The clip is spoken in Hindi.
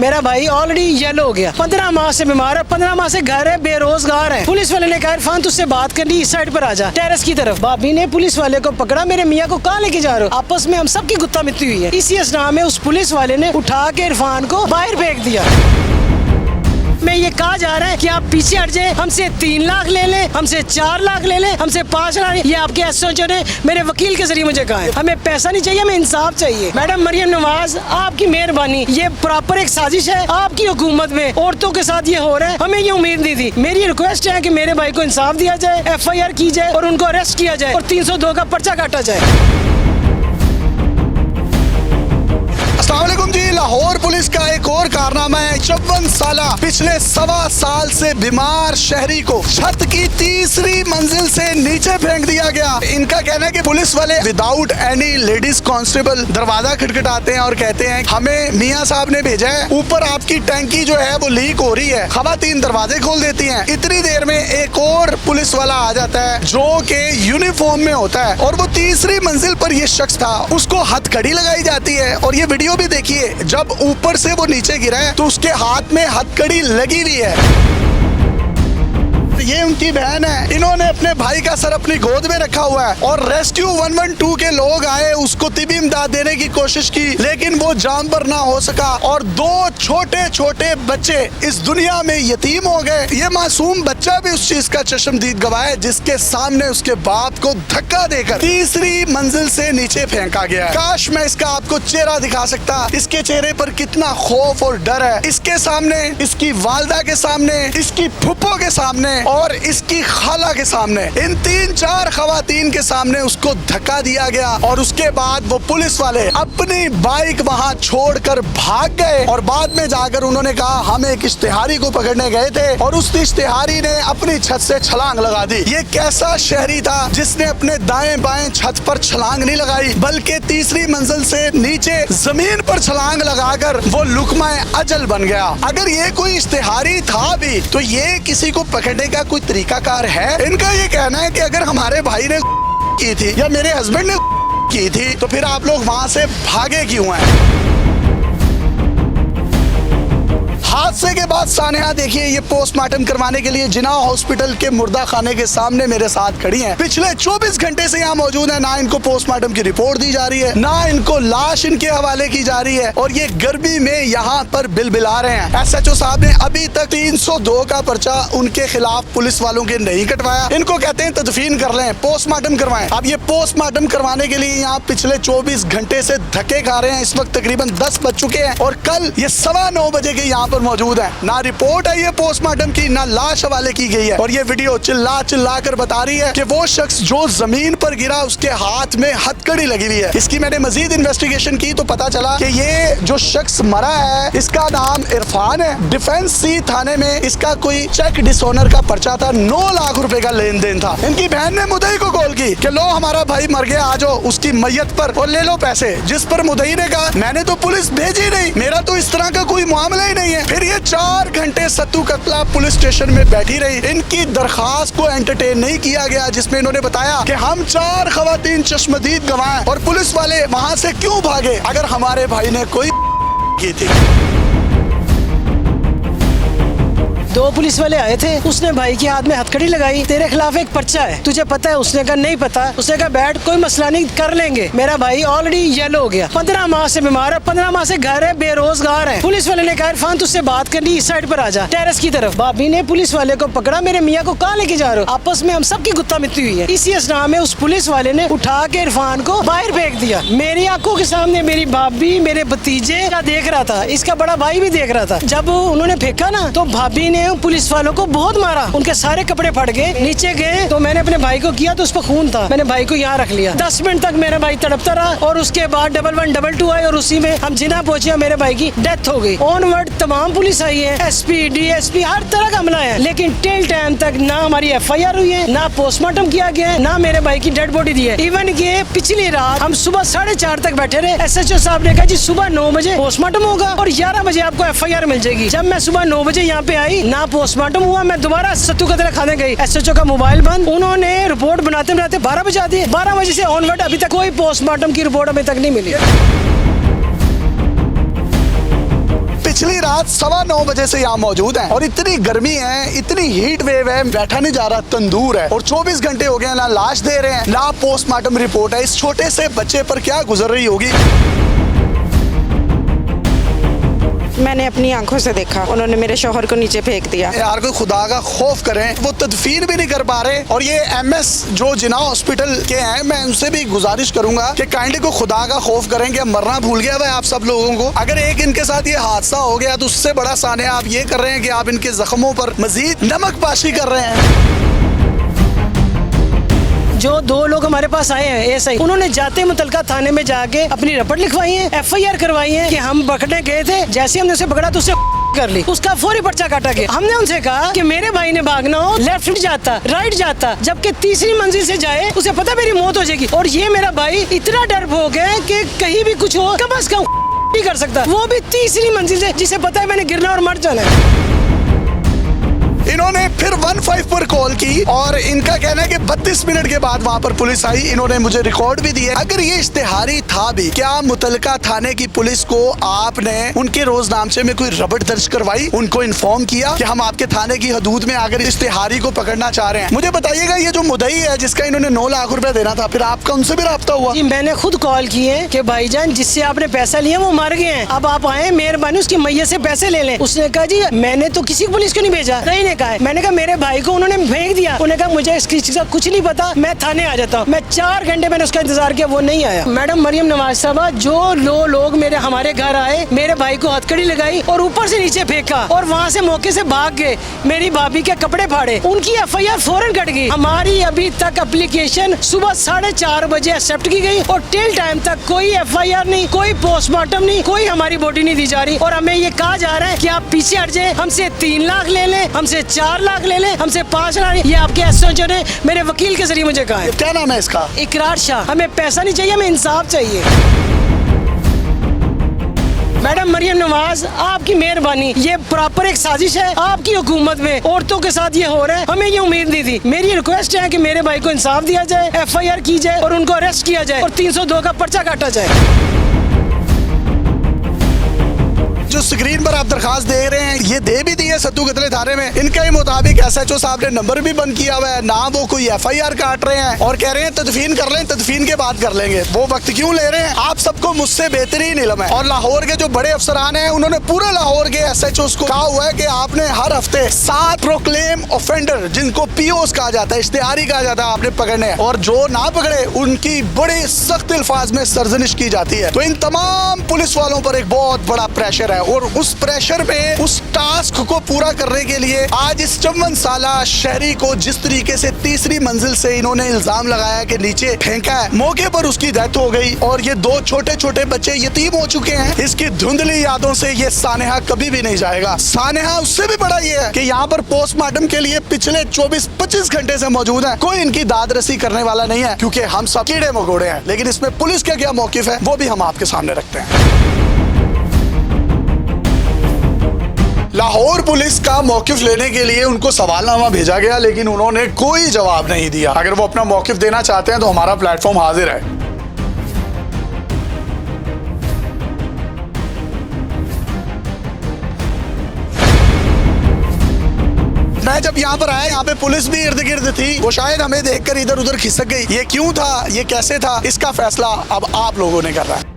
मेरा भाई ऑलरेडी येलो हो गया, 15 माह से बीमार है, 15 माह से घर है, बेरोजगार है। पुलिस वाले ने कहा इरफान तुझसे बात करनी, इस साइड पर आ जा, टेरेस की तरफ। भाभी ने पुलिस वाले को पकड़ा, मेरे मियाँ को कहाँ लेके जा रहे हो? आपस में हम सबकी गुत्ता मित्ती हुई है। इसी असना में उस पुलिस वाले ने उठा के इरफान को बाहर फेंक दिया। मैं ये कहा जा रहा है कि आप पीछे हट जाए, हमसे 3 लाख ले ले, हमसे 4 लाख ले ले, हमसे 5 लाख। ये आपके एसओजी ने मेरे वकील के जरिए मुझे कहा है। हमें पैसा नहीं चाहिए, हमें इंसाफ चाहिए। मैडम मरियम नवाज, आपकी मेहरबानी, ये प्रॉपर एक साजिश है आपकी हुकूमत में, औरतों के साथ ये हो रहा है। हमें ये उम्मीद नहीं थी। मेरी रिक्वेस्ट है कि मेरे भाई को इंसाफ दिया जाए, FIR की जाए और उनको अरेस्ट किया जाए और 302 का पर्चा काटा जाए। अस्सलामुअलैकुम जी। लाहौर पुलिस का एक और कारनामा है। 54 साला पिछले 1.25 साल से बीमार शहरी को छत की 3री मंजिल से नीचे फेंक दिया गया। इनका कहना है कि पुलिस वाले विदाउट एनी लेडीज कांस्टेबल दरवाजा खटखटाते हैं और कहते हैं हमें मियां साहब ने भेजा है, ऊपर आपकी टैंकी जो है वो लीक हो रही है। खवातीन दरवाजे खोल देती हैं। इतनी देर में एक और पुलिस वाला आ जाता है जो कि यूनिफॉर्म में होता है और वो 3री मंजिल पर ये शख्स था, उसको हथकड़ी लगाई जाती है। और ये वीडियो भी देखिए, जब ऊपर से वो नीचे गिरा है तो उसके हाथ में हथकड़ी लगी हुई है। ये उनकी बहन है। इन्होंने अपने भाई का सर अपनी गोद में रखा हुआ है और रेस्क्यू 112 के लोग आए, उसको तिबी इमदाद देने की कोशिश की, लेकिन वो जान पर ना हो सका और 2 छोटे छोटे बच्चे इस दुनिया में यतीम हो गए। ये मासूम बच्चा भी उस चीज का चश्मदीद गवाह है जिसके सामने उसके बाप को धक्का देकर 3री मंजिल से नीचे फेंका गया है। काश मैं इसका आपको चेहरा दिखा सकता, इसके चेहरे पर कितना खौफ और डर है। इसके सामने, इसकी वालदा के सामने, इसकी फुप्पो के सामने और इसकी खाला के सामने, इन 3-4 खवातीन के सामने उसको धक्का दिया गया और उसके बाद वो पुलिस वाले अपनी बाइक वहां छोड़कर भाग गए। और बाद में जाकर उन्होंने कहा हम एक इश्तिहारी को पकड़ने गए थे और उस इश्तिहारी ने अपनी छत से छलांग लगा दी। ये कैसा शहरी था जिसने अपने दाएं बाएं छत पर छलांग नहीं लगाई, बल्कि 3री मंजिल से नीचे जमीन पर छलांग लगाकर वो लुकमाए अजल बन गया। अगर ये कोई इश्तिहारी था भी तो ये किसी को पकड़ने का कोई तरीकाकार है? इनका ये कहना है कि अगर हमारे भाई ने की थी या मेरे हस्बैंड ने की थी तो फिर आप लोग वहां से भागे क्यों हैं? हादसे के बाद सानेहा देखिए, ये पोस्टमार्टम करवाने के लिए जिना हॉस्पिटल के मुर्दा खाने के सामने मेरे साथ खड़ी हैं। पिछले 24 घंटे से यहाँ मौजूद है। ना इनको पोस्टमार्टम की रिपोर्ट दी जा रही है, ना इनको लाश इनके हवाले की जा रही है और ये गर्मी में यहाँ पर बिलबिला रहे हैं। SHO साहब ने अभी तक 302 का पर्चा उनके खिलाफ पुलिस वालों के नहीं कटवाया। इनको कहते हैं तदफीन कर लें, पोस्टमार्टम करवाएं। अब ये पोस्टमार्टम करवाने के लिए यहाँ पिछले 24 घंटे से धक्के खा रहे हैं। इस वक्त तकरीबन 10 बज चुके हैं और कल ये 9:15 बजे के यहाँ पर मौजूद है। ना रिपोर्ट है ये पोस्टमार्टम की, ना लाश हवाले की गई है और ये वीडियो चिल्ला चिल्ला कर बता रही है कि वो शख्स जो जमीन पर गिरा उसके हाथ में हथकड़ी लगी हुई है। इसकी मैंने मजीद इन्वेस्टिगेशन की तो पता चला कि ये जो शख्स मरा है इसका नाम इरफान है। डिफेंस C थाने में इसका कोई चेक डिसऑनर का पर्चा था, 9 लाख रुपए का लेन देन था। इनकी बहन ने मुदई को कॉल की कि लो हमारा भाई मर गया, आ जाओ उसकी मैयत पर और ले लो पैसे। जिस पर मुदई ने कहा मैंने तो पुलिस भेजी नहीं, मेरा तो इस तरह का कोई मामला ही नहीं है। फिर ये 4 घंटे सत्तू कतला पुलिस स्टेशन में बैठी रही। इनकी दरखास्त को एंटरटेन नहीं किया गया जिसमें इन्होंने बताया कि हम 4 खवातीन चश्मदीद गवाह और पुलिस वाले वहां से क्यों भागे अगर हमारे भाई ने कोई की थी। 2 पुलिस वाले आए थे, उसने भाई के हाथ में हथकड़ी लगाई, तेरे खिलाफ एक पर्चा है, तुझे पता है? उसने कहा नहीं पता। उसने कहा बैठ, कोई मसला नहीं, कर लेंगे। मेरा भाई ऑलरेडी येलो हो गया, 15 माह से बीमार है, 15 माह से घर है, बेरोजगार है। पुलिस वाले ने कहा इरफान तुझसे बात करनी, इस साइड पर आ जा, टेरेस की तरफ। भाभी ने पुलिस वाले को पकड़ा, मेरे मियाँ को कहाँ लेके जा रहे हो? आपस में हम सबकी गुत्ता मित्ती हुई है। इसी असना में उस पुलिस वाले ने उठा के इरफान को बाहर फेंक दिया। मेरी आंखों के सामने मेरी भाभी मेरे भतीजे का देख रहा था, इसका बड़ा भाई भी देख रहा था। जब उन्होंने फेंका ना तो भाभी ने पुलिस वालों को बहुत मारा, उनके सारे कपड़े फट गए। नीचे गए तो मैंने अपने भाई को किया तो उस पर खून था, मैंने भाई को यहाँ रख लिया। 10 मिनट तक मेरा भाई तड़पता रहा और उसके बाद 1112 आई और उसी में हम जिना पहुंचे, मेरे भाई की डेथ हो गई। ऑनवर्ड तमाम पुलिस आई है, SP DSP हर तरह का हमला है, लेकिन टिल टाइम तक ना हमारी FIR हुई है, ना पोस्टमार्टम किया गया है, ना मेरे भाई की डेड बॉडी दी है। इवन के पिछली रात हम सुबह 4:30 तक बैठे रहे। SHO साहब ने कहा जी सुबह 9 बजे पोस्टमार्टम होगा और 11 बजे आपको FIR मिल जाएगी। जब मैं सुबह 9 बजे यहाँ पे आई, ना पोस्टमार्टम हुआ, मैं दोबारा सत्तू कतरा खाने गई। SHO का मोबाइल बंद, उन्होंने रिपोर्ट बनाते बनाते 12 बजा दिए। 12 बजे से ऑनवर्ड अभी तक कोई पोस्टमार्टम की रिपोर्ट अभी तक नहीं मिली। पिछली रात 9:15 बजे से यहाँ मौजूद हैं और इतनी गर्मी है, इतनी हीट वेव है, बैठा नहीं जा रहा, तंदूर है और 24 घंटे हो गए ना लाश दे रहे हैं ना पोस्टमार्टम रिपोर्ट है। इस छोटे से बच्चे पर क्या गुजर रही होगी। मैंने अपनी आंखों से देखा, उन्होंने मेरे शौहर को नीचे फेंक दिया। यार कोई खुदा का खौफ करें, वो तदफीन भी नहीं कर पा रहे। और ये MS जो जिना हॉस्पिटल के हैं, मैं उनसे भी गुजारिश करूंगा कि काइंडली को खुदा का खौफ करें कि मरना भूल गया है आप सब लोगों को। अगर एक इनके साथ ये हादसा हो गया तो उससे बड़ा साने आप ये कर रहे हैं कि आप इनके जख्मों पर मजीद नमक पाशी कर रहे हैं। जो 2 लोग हमारे पास आए हैं एसआई, उन्होंने जाते मुतलका थाने में जाके अपनी रिपोर्ट लिखवाई है, FIR करवाई है कि हम पकड़ने गए थे, जैसे हमने उसे पकड़ा तो उससे कर ली, उसका फौरी पर्चा काटा गया। हमने उनसे कहा कि मेरे भाई ने भागना हो लेफ्ट जाता, राइट जाता, जबकि तीसरी मंजिल से जाए उसे पता मेरी मौत हो जाएगी। और ये मेरा भाई इतना डर हो गया कि कहीं भी कुछ हो कम अज कम नहीं कर सकता, वो भी तीसरी मंजिल से, जिसे पता है मैंने गिरना और मर जाना है। इन्होंने फिर 15 पर कॉल की और इनका कहना है कि 32 मिनट के बाद वहाँ पर पुलिस आई। इन्होंने मुझे रिकॉर्ड भी दिए। अगर ये इश्तिहारी था भी, क्या मुतलका थाने की पुलिस को आपने उनके रोजनामचे में कोई रबट दर्ज करवाई, उनको इन्फॉर्म किया कि हम आपके थाने की हदूद में आकर इश्तिहारी को पकड़ना चाह रहे हैं? मुझे बताइएगा, ये जो मुद्दई है जिसका इन्होंने 9 लाख रुपया देना था, फिर आपका उनसे भी राब्ता हुआ? जी मैंने खुद कॉल किए कि भाईजान जिससे आपने पैसा लिया वो मर गए हैं, अब आप आए मेहरबानी उसकी मैयत से पैसे ले लें। उसने कहा जी मैंने तो किसी पुलिस को नहीं भेजा। नहीं ने कहा है। मैंने कहा मेरे भाई को उन्होंने फेंक दिया। उन्होंने कहा मुझे इसकी चीज का कुछ नहीं पता, मैं थाने आ जाता हूँ। मैं 4 घंटे मैंने उसका इंतजार किया, वो नहीं आया। मैडम मरियम नवाज साहबा, जो लोग मेरे हमारे घर आए, मेरे भाई को हथकड़ी लगाई और ऊपर से नीचे फेंका और वहाँ से मौके से भाग गए, मेरी भाभी के कपड़े फाड़े, उनकी FIR फौरन कट गई। हमारी अभी तक एप्लीकेशन सुबह 4:30 बजे एक्सेप्ट की गई और टिल टाइम तक कोई FIR नहीं, कोई पोस्टमार्टम नहीं, कोई हमारी बॉडी नहीं दी जा रही। और हमें ये कहा जा रहा है कि आप पीछे हट जाए, हमसे 3 लाख ले लें, हमसे 4 लाख ले लें, हमसे 5 लाख। ये आपके SHO ने मेरे वकील के जरिए मुझे कहा है। क्या नाम है इसका? इकरार शाह। हमें पैसा नहीं चाहिए, हमें इंसाफ चाहिए। मैडम मरियम नवाज, आपकी मेहरबानी, ये प्रॉपर एक साजिश है आपकी हुकूमत में, औरतों के साथ ये हो रहा है, हमें ये उम्मीद नहीं थी। मेरी रिक्वेस्ट है कि मेरे भाई को इंसाफ दिया जाए, FIR की जाए और उनको अरेस्ट किया जाए और 302 का पर्चा काटा जाए। जो स्क्रीन पर आप दरखास्त दे रहे हैं, ये दे भी दी है सत्तू कतले थाने में। इनके ही मुताबिक SHO साहब ने नंबर भी बंद किया हुआ है, ना वो कोई FIR काट रहे हैं और कह रहे हैं तदफीन कर लें, तदफीन के बाद कर लेंगे। वो वक्त क्यों ले रहे हैं? आप सबको मुझसे बेहतरीन इल्म है। और लाहौर के जो बड़े अफसरान हैं, उन्होंने पूरे लाहौर के SHOs को कहा हुआ है कि आपने हर हफ्ते 7 प्रोक्लेम ऑफेंडर, जिनको POs कहा जाता है, इश्तिहारी कहा जाता है, आपने पकड़ने हैं और जो ना पकड़े उनकी बड़े सख्त अल्फाज में सरजनिश की जाती है। तो इन तमाम पुलिस वालों पर एक बहुत बड़ा प्रेशर है और उस प्रेशर पे, उस टास्क को पूरा करने के लिए आज इस 54 साला शहरी को जिस तरीके से तीसरी मंजिल से इन्होंने इल्जाम लगाया कि नीचे फेंका है, मौके पर उसकी डेथ हो गई और ये 2 छोटे छोटे बच्चे यतीम हो चुके हैं। इसकी धुंधली यादों से ये सानेहा कभी भी नहीं जाएगा। सानेहा उससे भी बड़ा ये है कि यहाँ पर पोस्टमार्टम के लिए पिछले 24-25 घंटे से मौजूद है। कोई इनकी दाद रसी करने वाला नहीं है क्योंकि हम सब कीड़े मकोड़े हैं। लेकिन इसमें पुलिस का क्या मौकिफ है वो भी हम आपके सामने रखते हैं। लाहौर पुलिस का मौकिफ लेने के लिए उनको सवालनामा भेजा गया, लेकिन उन्होंने कोई जवाब नहीं दिया। अगर वो अपना मौकिफ देना चाहते हैं तो हमारा प्लेटफॉर्म हाजिर है। मैं जब यहाँ पर आया, यहाँ पे पुलिस भी इर्द गिर्द थी, वो शायद हमें देखकर इधर उधर खिसक गई। ये क्यों था, ये कैसे था, इसका फैसला अब आप लोगों ने करना है।